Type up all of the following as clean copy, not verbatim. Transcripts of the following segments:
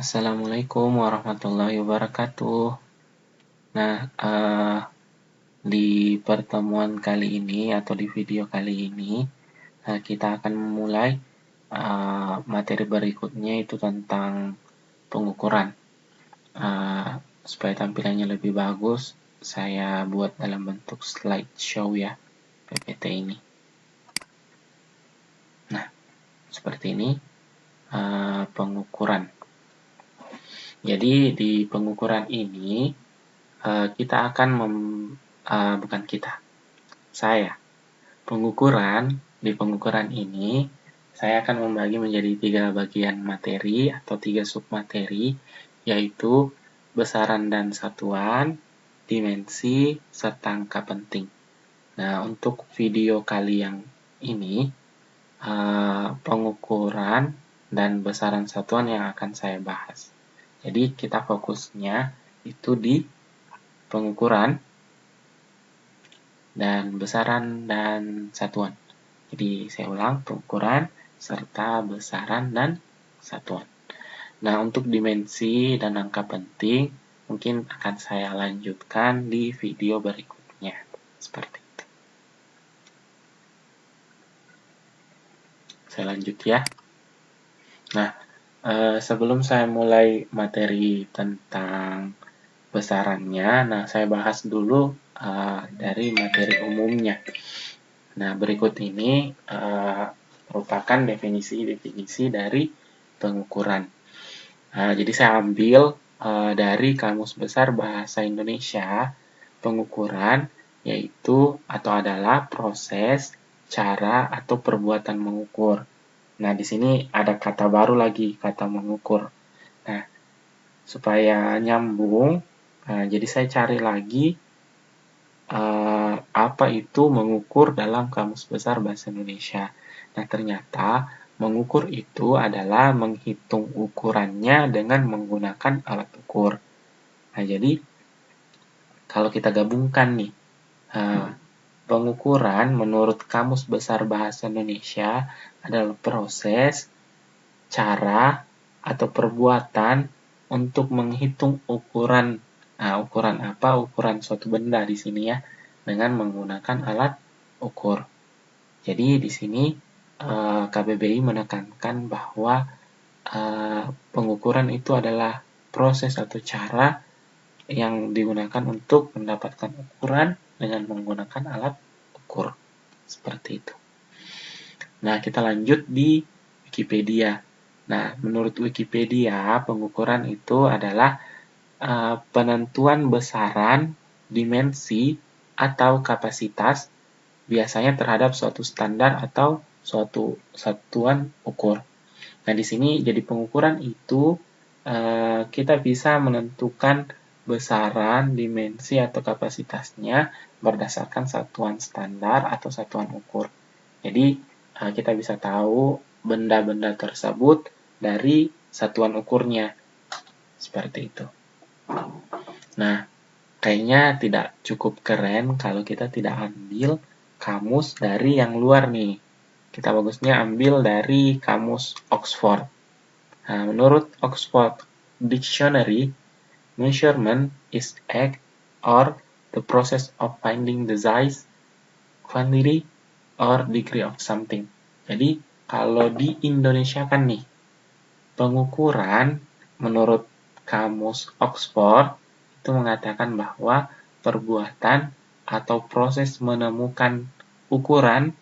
Assalamualaikum warahmatullahi wabarakatuh. Nah, di pertemuan kali ini atau di video kali ini, kita akan memulai materi berikutnya itu tentang pengukuran. Supaya tampilannya lebih bagus, saya buat dalam bentuk slideshow ya, PPT ini. Nah, seperti ini pengukuran. Jadi di pengukuran ini kita akan bukan kita, saya. Di pengukuran ini, saya akan membagi menjadi 3 bagian materi atau 3 submateri, yaitu besaran dan satuan, dimensi, serta angka penting. Nah, untuk video kali yang ini, pengukuran dan besaran satuan yang akan saya bahas. Jadi, kita fokusnya itu di pengukuran dan besaran dan satuan. Jadi saya ulang, pengukuran serta besaran dan satuan. Nah, untuk dimensi dan angka penting mungkin akan saya lanjutkan di video berikutnya. Seperti itu. Saya lanjut ya. Nah, sebelum saya mulai materi tentang besarannya, nah saya bahas dulu dari materi umumnya. Nah, berikut ini merupakan definisi-definisi dari pengukuran. Jadi saya ambil dari Kamus Besar Bahasa Indonesia, pengukuran yaitu atau adalah proses, cara, atau perbuatan mengukur. Nah, di sini ada kata baru lagi, kata mengukur. Nah, supaya nyambung, jadi saya cari lagi apa itu mengukur dalam Kamus Besar Bahasa Indonesia. Nah, ternyata mengukur itu adalah menghitung ukurannya dengan menggunakan alat ukur. Nah, jadi kalau kita gabungkan nih, pengukuran menurut Kamus Besar Bahasa Indonesia adalah proses, cara, atau perbuatan untuk menghitung ukuran. Nah, ukuran apa? Ukuran suatu benda di sini ya, dengan menggunakan alat ukur. Jadi di sini KBBI menekankan bahwa pengukuran itu adalah proses atau cara yang digunakan untuk mendapatkan ukuran dengan menggunakan alat ukur. Seperti itu. Nah, kita lanjut di Wikipedia. Nah, menurut Wikipedia, pengukuran itu adalah penentuan besaran, dimensi, atau kapasitas biasanya terhadap suatu standar atau suatu satuan ukur. Nah, di sini jadi pengukuran itu kita bisa menentukan besaran, dimensi, atau kapasitasnya berdasarkan satuan standar atau satuan ukur. Jadi, kita bisa tahu benda-benda tersebut dari satuan ukurnya. Seperti itu. Nah, kayaknya tidak cukup keren kalau kita tidak ambil kamus dari yang luar nih. Kita bagusnya ambil dari kamus Oxford. Nah, menurut Oxford Dictionary, measurement is act or the process of finding the size, quantity, or degree of something. Jadi, kalau di Indonesia kan nih, pengukuran menurut Kamus Oxford itu mengatakan bahwa perbuatan atau proses menemukan ukuran,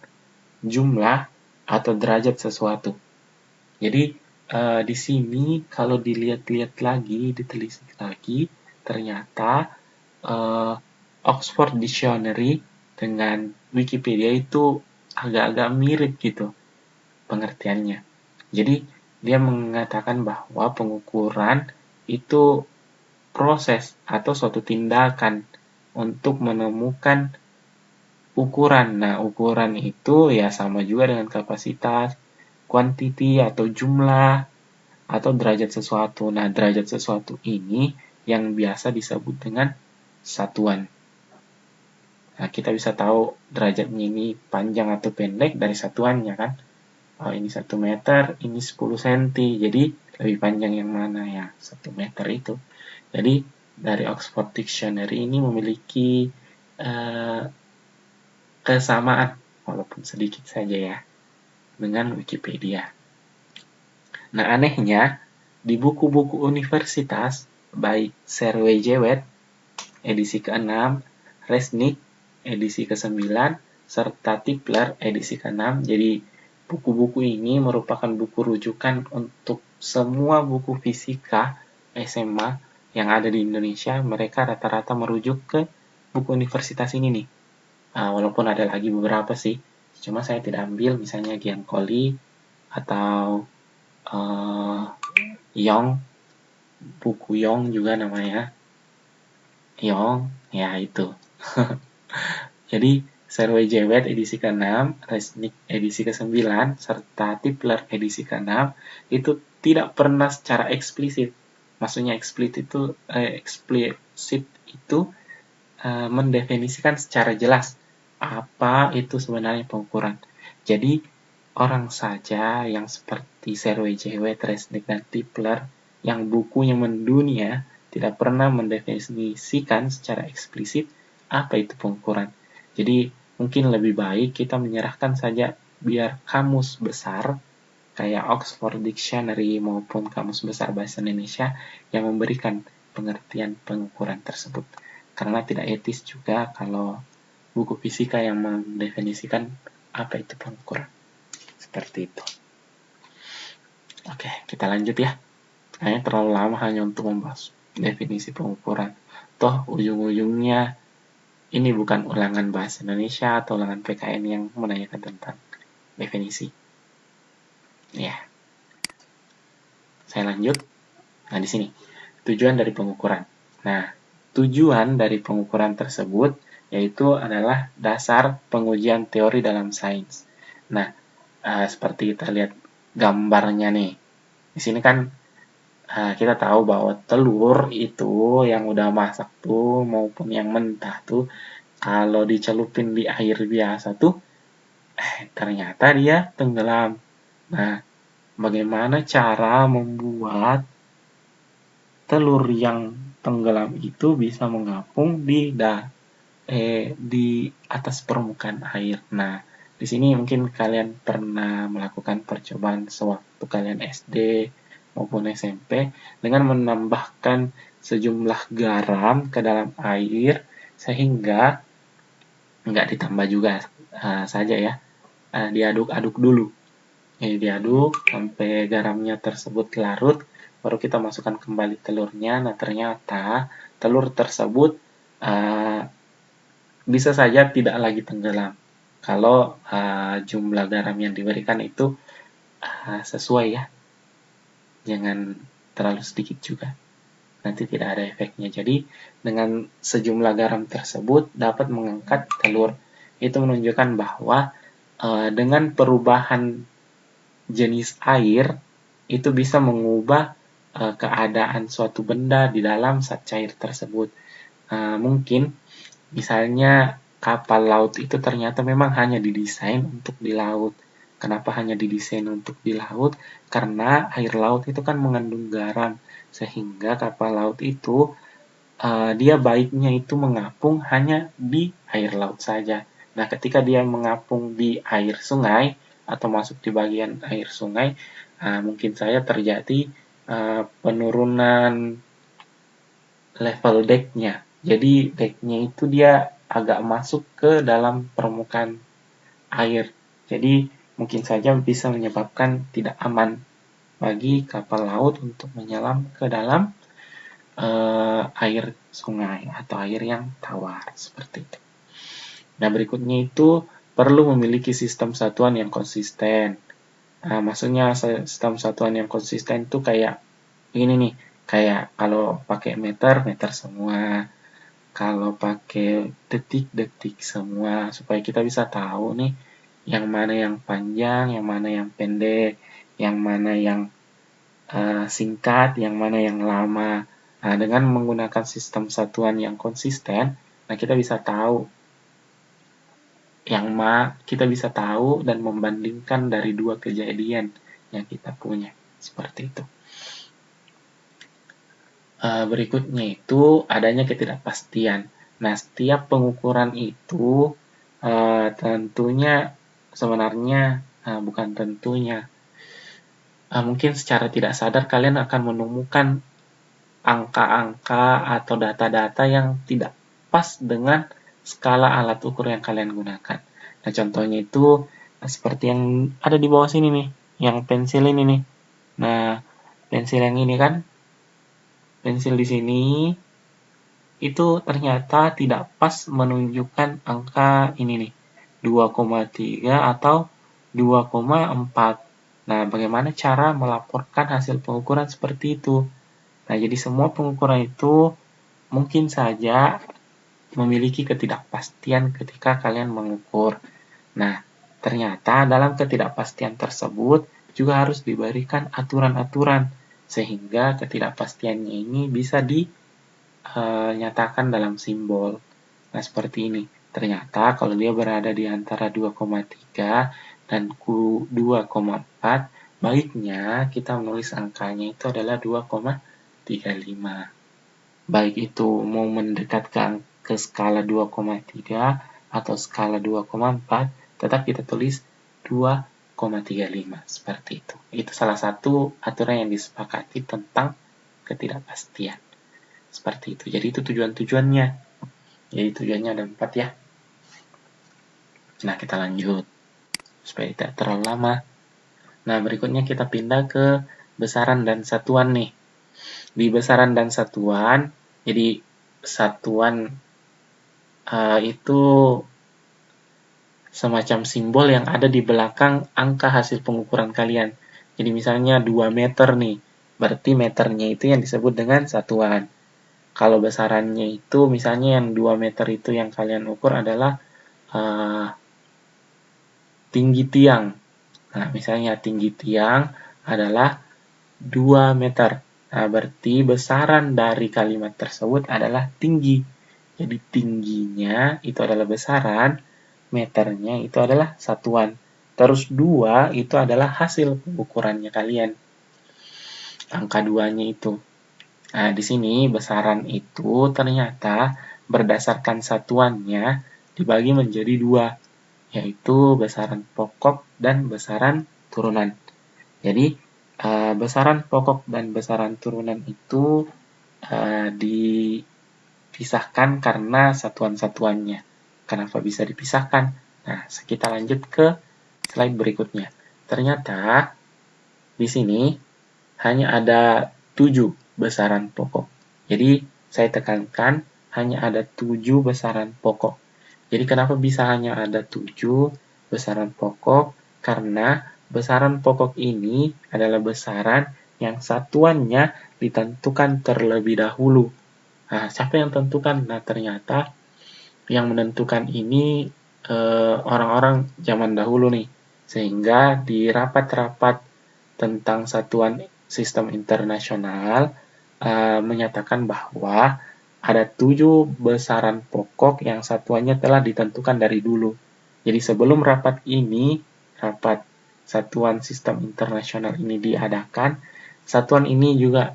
jumlah, atau derajat sesuatu. Jadi di sini kalau dilihat-lihat lagi, ditelisik lagi, ternyata Oxford Dictionary dengan Wikipedia itu agak-agak mirip gitu pengertiannya. Jadi dia mengatakan bahwa pengukuran itu proses atau suatu tindakan untuk menemukan ukuran. Nah, ukuran itu ya sama juga dengan kapasitas, quantity atau jumlah, atau derajat sesuatu. Nah, derajat sesuatu ini yang biasa disebut dengan satuan. Nah, kita bisa tahu derajatnya ini panjang atau pendek dari satuannya kan. Oh, ini 1 meter, ini 10 cm. Jadi, lebih panjang yang mana ya, 1 meter itu. Jadi dari Oxford Dictionary ini memiliki kesamaan walaupun sedikit saja ya dengan Wikipedia. Nah, anehnya di buku-buku universitas baik Serway Jewett edisi ke-6, Resnick edisi ke-9, serta Tipler edisi ke-6. Jadi buku-buku ini merupakan buku rujukan untuk semua buku fisika SMA yang ada di Indonesia. Mereka rata-rata merujuk ke buku universitas ini nih. Walaupun ada lagi beberapa sih, cuma saya tidak ambil, misalnya Giancoli atau Yong, buku Yong juga namanya Yong, ya itu. Jadi Serway Jewett edisi ke-6, Resnick edisi ke-9, serta Tipler edisi ke-6 itu tidak pernah secara eksplisit. Maksudnya eksplisit itu mendefinisikan secara jelas apa itu sebenarnya pengukuran. Jadi orang saja yang seperti Serway Jewett, Resnick, dan Tipler yang bukunya mendunia tidak pernah mendefinisikan secara eksplisit apa itu pengukuran. Jadi mungkin lebih baik kita menyerahkan saja biar kamus besar kayak Oxford Dictionary maupun Kamus Besar Bahasa Indonesia yang memberikan pengertian pengukuran tersebut. Karena tidak etis juga kalau buku fisika yang mendefinisikan apa itu pengukuran. Seperti itu. Oke, kita lanjut ya. Kayaknya terlalu lama hanya untuk membahas definisi pengukuran. Toh ujung-ujungnya ini bukan ulangan bahasa Indonesia atau ulangan PKN yang menanyakan tentang definisi. Ya, saya lanjut. Nah, di sini tujuan dari pengukuran. Nah, tujuan dari pengukuran tersebut yaitu adalah dasar pengujian teori dalam sains. Nah, seperti kita lihat gambarnya nih. Di sini kan kita tahu bahwa telur itu yang udah masak tuh maupun yang mentah tuh kalau dicelupin di air biasa tuh ternyata dia tenggelam. Nah, bagaimana cara membuat telur yang tenggelam itu bisa mengapung di atas permukaan air. Nah, di sini mungkin kalian pernah melakukan percobaan sewaktu kalian SD maupun SMP dengan menambahkan sejumlah garam ke dalam air sehingga nggak ditambah juga saja ya, diaduk-aduk dulu. Jadi diaduk sampai garamnya tersebut larut, baru kita masukkan kembali telurnya. Nah, ternyata telur tersebut bisa saja tidak lagi tenggelam kalau jumlah garam yang diberikan itu sesuai ya, jangan terlalu sedikit juga, nanti tidak ada efeknya. Jadi dengan sejumlah garam tersebut dapat mengangkat telur. Itu menunjukkan bahwa dengan perubahan jenis air itu bisa mengubah keadaan suatu benda di dalam zat cair tersebut. Mungkin misalnya kapal laut itu ternyata memang hanya didesain untuk di laut. Kenapa hanya didesain untuk di laut? Karena air laut itu kan mengandung garam, sehingga kapal laut itu dia baiknya itu mengapung hanya di air laut saja. Nah, ketika dia mengapung di air sungai atau masuk di bagian air sungai, mungkin saja terjadi penurunan level deck-nya. Jadi deck-nya itu dia agak masuk ke dalam permukaan air. Jadi mungkin saja bisa menyebabkan tidak aman bagi kapal laut untuk menyelam ke dalam air sungai atau air yang tawar seperti itu. Nah, berikutnya itu perlu memiliki sistem satuan yang konsisten. Nah, maksudnya sistem satuan yang konsisten itu kayak ini nih, kayak kalau pakai meter semua, kalau pakai detik semua, supaya kita bisa tahu nih yang mana yang panjang, yang mana yang pendek, yang mana yang singkat, yang mana yang lama. Nah, dengan menggunakan sistem satuan yang konsisten, nah kita bisa tahu kita bisa tahu dan membandingkan dari dua kejadian yang kita punya. Seperti itu. Berikutnya itu adanya ketidakpastian. Nah, setiap pengukuran itu tentunya sebenarnya bukan tentunya. Mungkin secara tidak sadar kalian akan menemukan angka-angka atau data-data yang tidak pas dengan skala alat ukur yang kalian gunakan. Nah, contohnya itu seperti yang ada di bawah sini nih, yang pensil ini nih. Nah, pensil yang ini kan, pensil di sini itu ternyata tidak pas menunjukkan angka ini nih, 2,3 atau 2,4. Nah, bagaimana cara melaporkan hasil pengukuran seperti itu? Nah, jadi semua pengukuran itu mungkin saja memiliki ketidakpastian ketika kalian mengukur. Nah, ternyata dalam ketidakpastian tersebut juga harus diberikan aturan-aturan sehingga ketidakpastiannya ini bisa dinyatakan dalam simbol. Nah, seperti ini. Ternyata kalau dia berada di antara 2,3 dan 2,4, baiknya kita menulis angkanya itu adalah 2,35. Baik itu mau mendekat ke skala 2,3 atau skala 2,4, tetap kita tulis 2,35 seperti itu. Itu salah satu aturan yang disepakati tentang ketidakpastian. Seperti itu. Jadi itu tujuan-tujuannya. Jadi tujuannya ada 4 ya. Nah, kita lanjut supaya tidak terlalu lama. Nah, berikutnya kita pindah ke besaran dan satuan nih. Di besaran dan satuan, jadi satuan itu semacam simbol yang ada di belakang angka hasil pengukuran kalian. Jadi misalnya 2 meter nih, berarti meternya itu yang disebut dengan satuan. Kalau besarannya itu misalnya yang 2 meter itu yang kalian ukur adalah tinggi tiang. Nah, misalnya tinggi tiang adalah 2 meter. Nah, berarti besaran dari kalimat tersebut adalah tinggi. Jadi tingginya itu adalah besaran, meternya itu adalah satuan. Terus 2 itu adalah hasil pengukurannya kalian. Angka 2-nya itu. Nah, di sini besaran itu ternyata berdasarkan satuannya dibagi menjadi 2, yaitu besaran pokok dan besaran turunan. Jadi, besaran pokok dan besaran turunan itu dipisahkan karena satuan-satuannya. Kenapa bisa dipisahkan? Nah, kita lanjut ke slide berikutnya. Ternyata di sini hanya ada 7 besaran pokok. Jadi, saya tekankan hanya ada 7 besaran pokok. Jadi, kenapa bisa hanya ada 7 besaran pokok? Karena besaran pokok ini adalah besaran yang satuannya ditentukan terlebih dahulu. Nah, siapa yang tentukan? Nah, ternyata yang menentukan ini orang-orang zaman dahulu nih. Sehingga di rapat-rapat tentang satuan sistem internasional menyatakan bahwa ada 7 besaran pokok yang satuannya telah ditentukan dari dulu. Jadi sebelum rapat ini, rapat satuan sistem internasional ini diadakan, satuan ini juga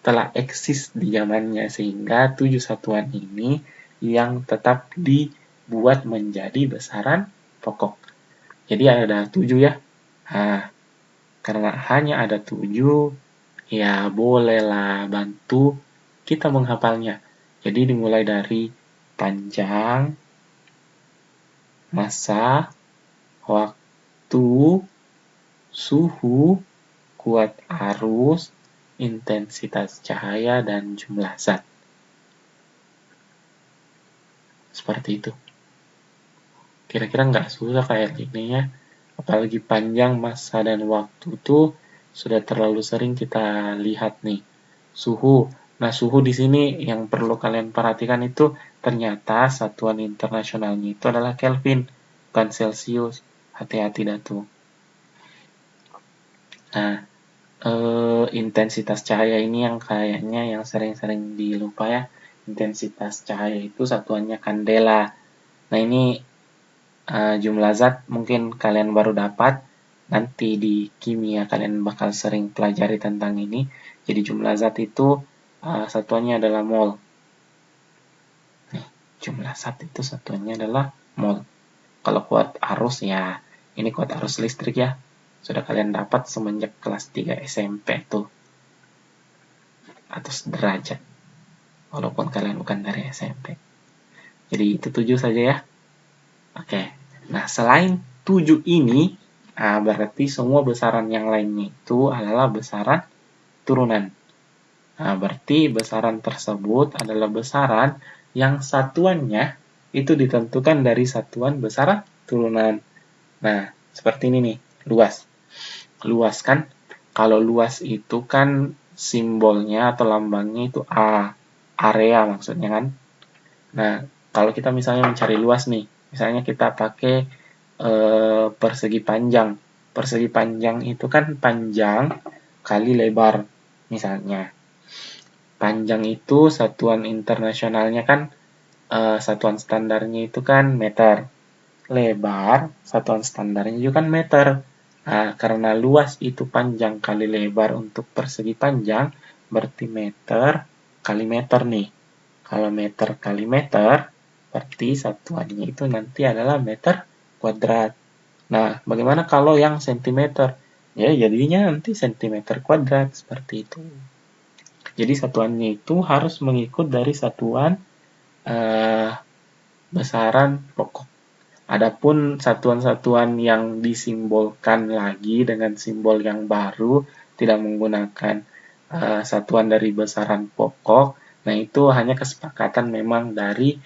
telah eksis di zamannya, sehingga 7 satuan ini yang tetap dibuat menjadi besaran pokok. Jadi ada 7 ya. Nah, karena hanya ada 7, ya bolehlah bantu kita menghafalnya. Jadi dimulai dari panjang, masa, waktu, suhu, kuat arus, intensitas cahaya, dan jumlah zat. Seperti itu. Kira-kira nggak susah kayak gini ya. Apalagi panjang, masa, dan waktu itu sudah terlalu sering kita lihat nih. Suhu. Nah, suhu di sini yang perlu kalian perhatikan itu ternyata satuan internasionalnya itu adalah Kelvin, bukan Celsius. Hati-hati dah tuh. Nah, intensitas cahaya ini yang kayaknya yang sering-sering dilupa ya. Intensitas cahaya itu satuannya kandela. Nah, ini jumlah zat mungkin kalian baru dapat. Nanti di kimia kalian bakal sering pelajari tentang ini. Jadi jumlah zat itu satuannya adalah mol. Nih, jumlah zat itu satuannya adalah mol. Kalau kuat arus ya, ini kuat arus listrik ya. Sudah kalian dapat semenjak kelas 3 SMP tuh. 100 derajat. Walaupun kalian bukan dari SMP. Jadi itu 7 saja ya. Oke. Nah, selain 7 ini, berarti semua besaran yang lainnya itu adalah besaran turunan. Nah, berarti besaran tersebut adalah besaran yang satuannya itu ditentukan dari satuan besaran turunan. Nah, seperti ini nih, luas. Luas kan, kalau luas itu kan simbolnya atau lambangnya itu A, area maksudnya kan. Nah, kalau kita misalnya mencari luas nih, misalnya kita pakai persegi panjang. Persegi panjang itu kan panjang kali lebar, misalnya. Panjang itu satuan internasionalnya kan, satuan standarnya itu kan meter. Lebar, satuan standarnya juga kan meter. Nah, karena luas itu panjang kali lebar untuk persegi panjang, berarti meter kali meter nih. Kalau meter kali meter, berarti satuannya itu nanti adalah meter kuadrat. Nah, bagaimana kalau yang sentimeter? Ya, jadinya nanti sentimeter kuadrat, seperti itu. Jadi satuannya itu harus mengikut dari satuan besaran pokok. Adapun satuan-satuan yang disimbolkan lagi dengan simbol yang baru, tidak menggunakan satuan dari besaran pokok, nah itu hanya kesepakatan memang dari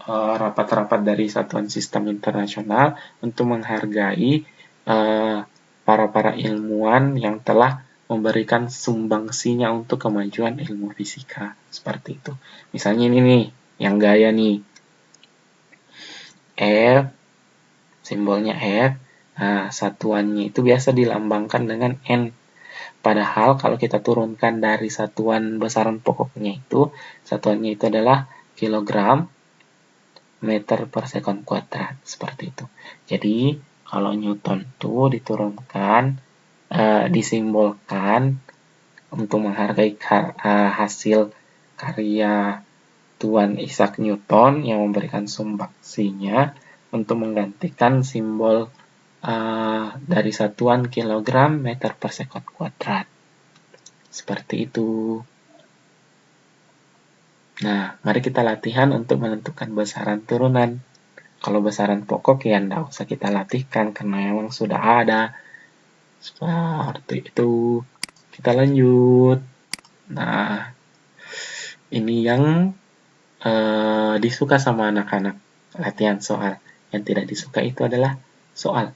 rapat-rapat dari satuan sistem internasional untuk menghargai para ilmuwan yang telah memberikan sumbangsinya untuk kemajuan ilmu fisika. Seperti itu. Misalnya ini nih, yang gaya nih. F, simbolnya F, nah satuannya itu biasa dilambangkan dengan N. Padahal kalau kita turunkan dari satuan besaran pokoknya itu, satuannya itu adalah kilogram meter per sekon kuadrat, seperti itu. Jadi, kalau Newton itu diturunkan, disimbolkan untuk menghargai hasil karya Tuan Isaac Newton yang memberikan sumbangsinya untuk menggantikan simbol dari satuan kilogram meter per sekon kuadrat. Seperti itu. Nah, mari kita latihan untuk menentukan besaran turunan. Kalau besaran pokok ya tidak usah kita latihkan karena memang sudah ada. Seperti itu. Kita lanjut. Nah, ini yang disuka sama anak-anak. Latihan soal. Yang tidak disuka itu adalah soal.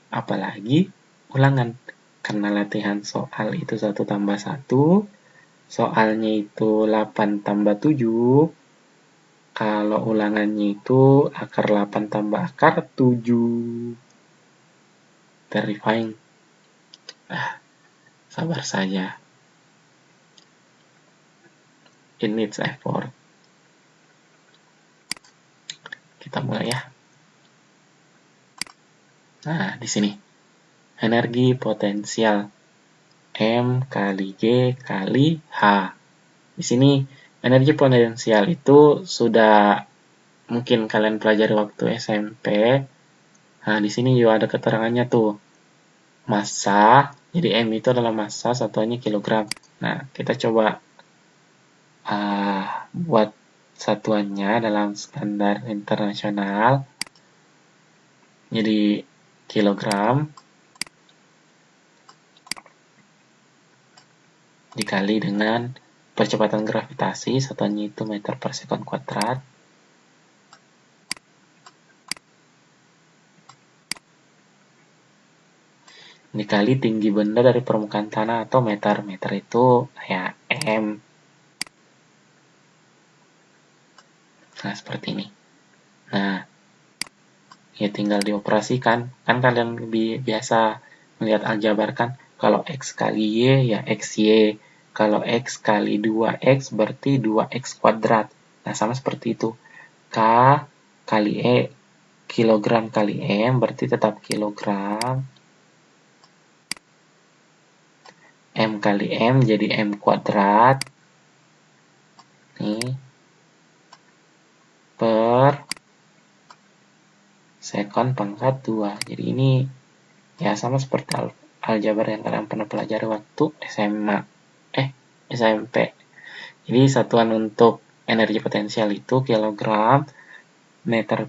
Apalagi ulangan. Karena latihan soal itu 1 tambah 1. Soalnya itu 8 tambah 7. Kalau ulangannya itu akar 8 tambah akar 7. Terrifying. Sabar saja. It needs effort. Kita mulai ya. Nah, di sini. Energi potensial M kali G kali H. Di sini energi potensial itu sudah mungkin kalian pelajari waktu SMP. Nah, di sini juga ada keterangannya tuh. Massa, jadi M itu adalah massa, satuannya kilogram. Nah, kita coba buat satuannya dalam standar internasional. Jadi kilogram dikali dengan percepatan gravitasi, satuannya itu meter per sekon kuadrat. Dikali tinggi benda dari permukaan tanah atau meter. Meter itu ya M. Nah, seperti ini. Nah, ya tinggal dioperasikan. Kan kalian lebih biasa melihat aljabar kan. Kalau X kali Y, ya XY. Kalau X kali 2X, berarti 2X kuadrat. Nah, sama seperti itu. K kali E, kilogram kali M, berarti tetap kilogram. M kali M jadi M kuadrat. Nih. Per sekon pangkat 2. Jadi ini ya sama seperti aljabar yang kalian pernah pelajari waktu SMP. Jadi satuan untuk energi potensial itu kilogram meter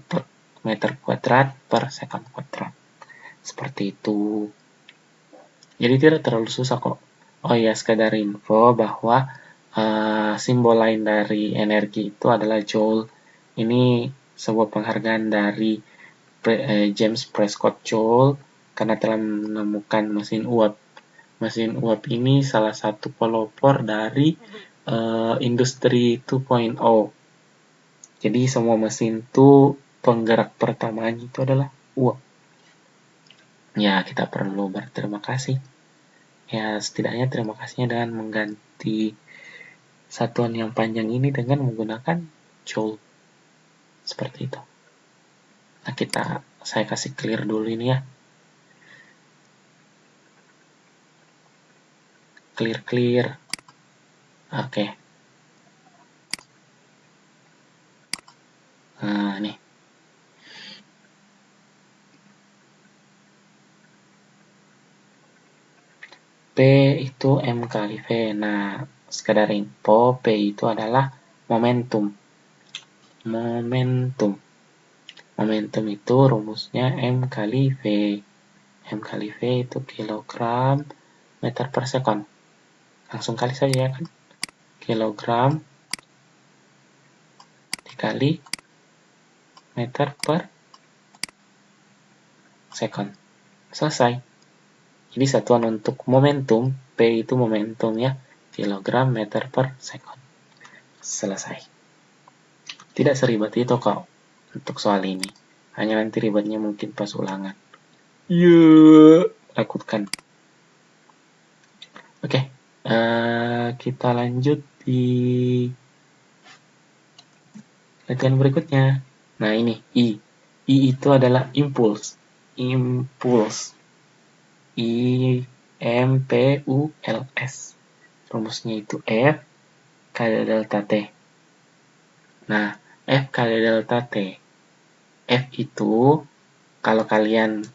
kuadrat per sekon kuadrat. Seperti itu. Jadi tidak terlalu susah kok. Oh ya, sekadar info bahwa simbol lain dari energi itu adalah joule. Ini sebuah penghargaan dari James Prescott Joule karena telah menemukan mesin uap. Mesin uap ini salah satu pelopor dari industri 2.0. Jadi semua mesin itu penggerak pertamanya itu adalah uap. Ya, kita perlu berterima kasih. Ya, setidaknya terima kasihnya dengan mengganti satuan yang panjang ini dengan menggunakan joule. Seperti itu. Nah, saya kasih clear dulu ini ya. Clear. Oke. Nah, nih. P itu M kali V. Nah, sekadar info, P itu adalah momentum. Momentum itu rumusnya M kali V. M kali V itu kilogram meter per sekon. Langsung kali saja ya kan. Kilogram dikali meter per sekon. Selesai. Jadi satuan untuk momentum, P itu momentum ya, kilogram meter per sekon. Selesai. Tidak seribet itu kok untuk soal ini. Hanya nanti ribetnya mungkin pas ulangan. Takutkan. Oke, kita lanjut di latihan berikutnya. Nah ini I. I itu adalah impuls. IMPULS. Rumusnya itu F kali delta T. Nah, F kali delta T. F itu, kalau kalian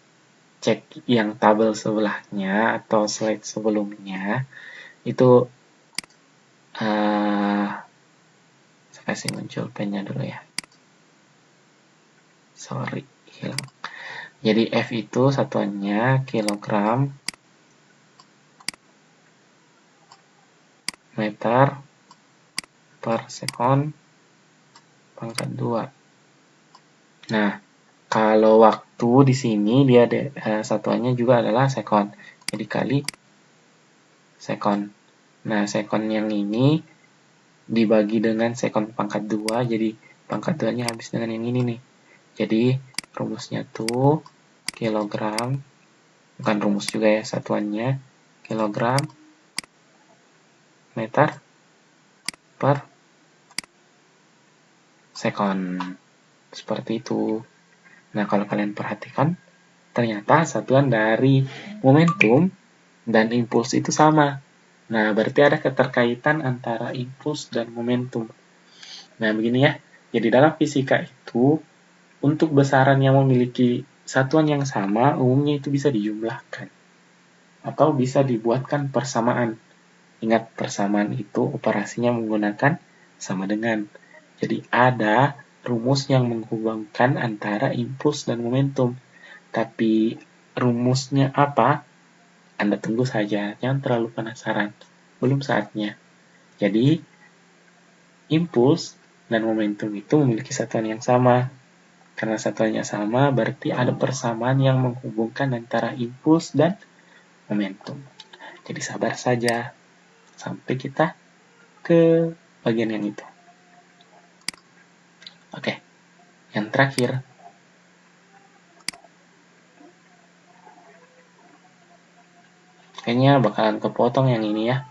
cek yang tabel sebelahnya atau slide sebelumnya, itu saya kasih muncul pennya dulu ya. Sorry, hilang. Jadi F itu satuannya kilogram meter per sekon pangkat 2. Nah, kalau waktu di sini dia satuannya juga adalah sekon. Jadi kali sekon. Nah, sekon yang ini dibagi dengan sekon pangkat 2, jadi pangkat 2-nya habis dengan yang ini nih. Jadi rumusnya tuh kilogram, bukan rumus juga ya, satuannya kilogram meter per sekon. Seperti itu. Nah, kalau kalian perhatikan, ternyata satuan dari momentum dan impuls itu sama. Nah, berarti ada keterkaitan antara impuls dan momentum. Nah, begini ya. Jadi dalam fisika itu, untuk besaran yang memiliki satuan yang sama, umumnya itu bisa dijumlahkan. Atau bisa dibuatkan persamaan. Ingat, persamaan itu operasinya menggunakan sama dengan. Jadi ada rumus yang menghubungkan antara impuls dan momentum. Tapi rumusnya apa? Anda tunggu saja, jangan terlalu penasaran. Belum saatnya. Jadi, impuls dan momentum itu memiliki satuan yang sama. Karena satuannya sama, berarti ada persamaan yang menghubungkan antara impuls dan momentum. Jadi sabar saja sampai kita ke bagian yang itu. Oke, yang terakhir. Kayaknya bakalan kepotong yang ini ya.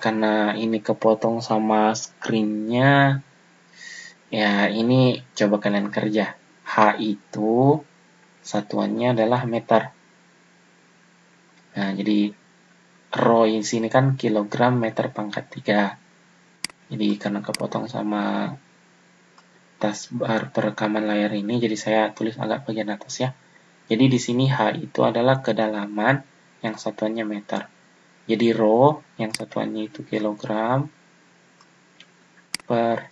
Karena ini kepotong sama screen-nya, ya ini coba kalian kerja. H itu satuannya adalah meter. Nah, jadi Rho di sini kan kilogram meter pangkat 3. Jadi karena kepotong sama taskbar perekaman layar ini, jadi saya tulis agak bagian atas ya. Jadi di sini H itu adalah kedalaman yang satuannya meter. Jadi Rho yang satuannya itu kilogram per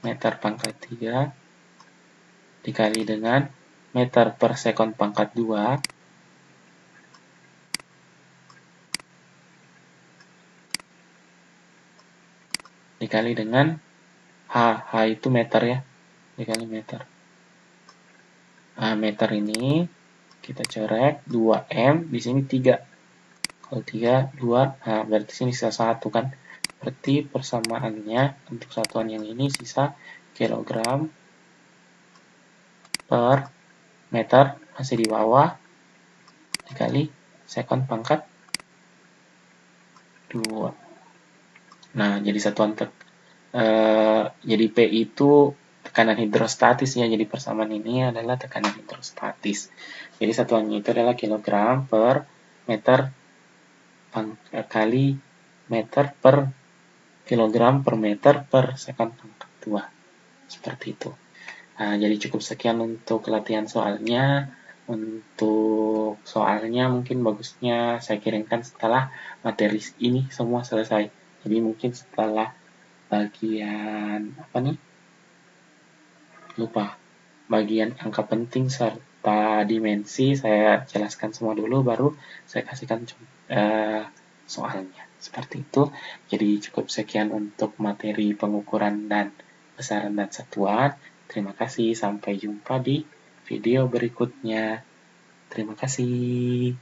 meter pangkat 3 dikali dengan meter per sekon pangkat 2 dikali dengan H itu meter ya, dikali meter. Nah, meter ini kita coret 2M, di sini 3. Kalau 3, 2, nah berarti sini sisa 1 kan. Berarti persamaannya untuk satuan yang ini sisa kilogram per meter, masih di bawah, dikali sekon pangkat 2. Nah, jadi jadi P itu tekanan hidrostatis ya. Jadi persamaan ini adalah tekanan hidrostatis. Jadi satuannya itu adalah kilogram per meter kali meter per kilogram per meter per sekon pangkat 2. Seperti itu. Nah, jadi cukup sekian untuk latihan soalnya. Untuk soalnya mungkin bagusnya saya kirimkan setelah materi ini semua selesai. Jadi mungkin setelah bagian apa nih? Lupa. Bagian angka penting serta dimensi saya jelaskan semua dulu, baru saya kasihkan soalnya. Seperti itu. Jadi cukup sekian untuk materi pengukuran dan besaran dan satuan. Terima kasih, sampai jumpa di video berikutnya. Terima kasih.